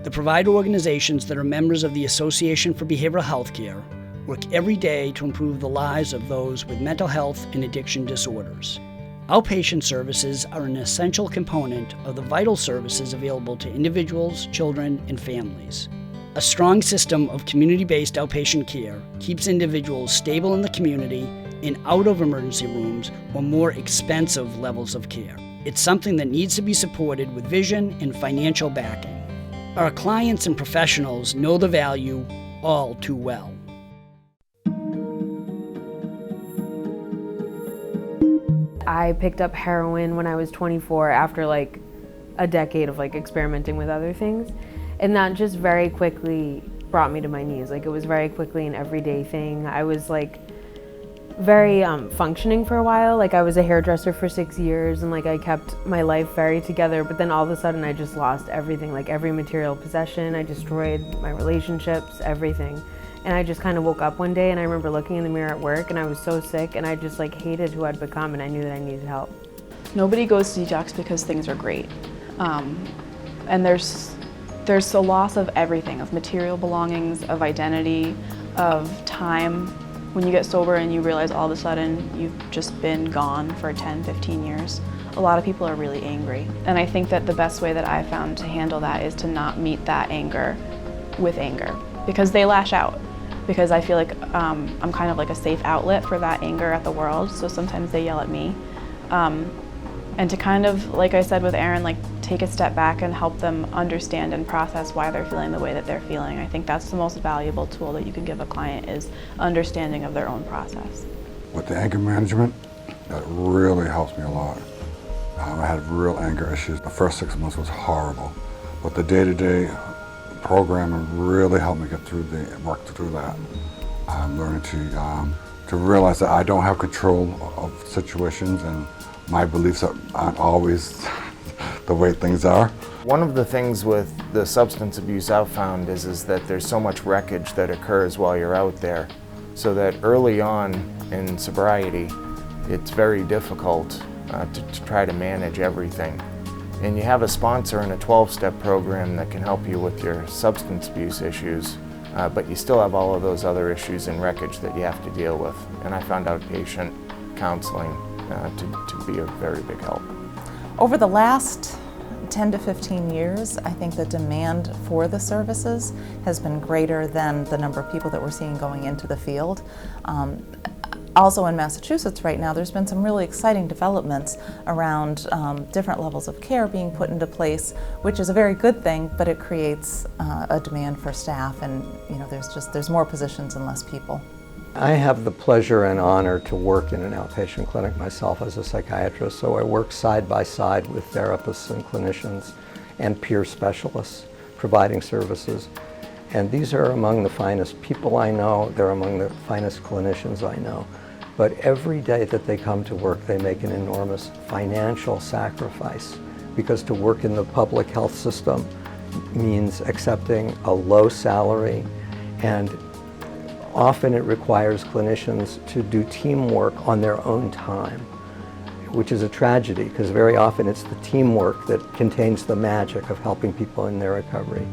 The provider organizations that are members of the Association for Behavioral Healthcare work every day to improve the lives of those with mental health and addiction disorders. Outpatient services are an essential component of the vital services available to individuals, children, and families. A strong system of community-based outpatient care keeps individuals stable in the community and out of emergency rooms or more expensive levels of care. It's something that needs to be supported with vision and financial backing. Our clients and professionals know the value all too well. I picked up heroin when I was 24 after a decade of experimenting with other things. And that just very quickly brought me to my knees. It was very quickly an everyday thing. I was very functioning for a while. I was a hairdresser for 6 years and I kept my life very together, but then all of a sudden I just lost everything, every material possession. I destroyed my relationships, everything. And I just kind of woke up one day and I remember looking in the mirror at work and I was so sick and I just hated who I'd become and I knew that I needed help. Nobody goes to detox because things are great. And there's the loss of everything, of material belongings, of identity, of time. When you get sober and you realize all of a sudden you've just been gone for 10, 15 years, a lot of people are really angry. And I think that the best way that I found to handle that is to not meet that anger with anger, because they lash out. Because I feel I'm kind of a safe outlet for that anger at the world, so sometimes they yell at me. And to kind of, like I said with Aaron, take a step back and help them understand and process why they're feeling the way that they're feeling. I think that's the most valuable tool that you can give a client, is understanding of their own process. With the anger management, that really helps me a lot. I had real anger issues. The first 6 months was horrible, but the day-to-day programming really helped me work through that. I'm learning to realize that I don't have control of situations and my beliefs aren't always the way things are. One of the things with the substance abuse I've found is that there's so much wreckage that occurs while you're out there, so that early on in sobriety, it's very difficult to try to manage everything. And you have a sponsor in a 12-step program that can help you with your substance abuse issues, but you still have all of those other issues and wreckage that you have to deal with. And I found outpatient counseling to be a very big help. Over the last 10 to 15 years, I think the demand for the services has been greater than the number of people that we're seeing going into the field. Also in Massachusetts right now, there's been some really exciting developments around different levels of care being put into place, which is a very good thing, but it creates a demand for staff, and there's more positions and less people. I have the pleasure and honor to work in an outpatient clinic myself as a psychiatrist, so I work side by side with therapists and clinicians and peer specialists providing services. And these are among the finest people I know, they're among the finest clinicians I know. But every day that they come to work, they make an enormous financial sacrifice, because to work in the public health system means accepting a low salary, and often it requires clinicians to do teamwork on their own time, which is a tragedy, because very often it's the teamwork that contains the magic of helping people in their recovery.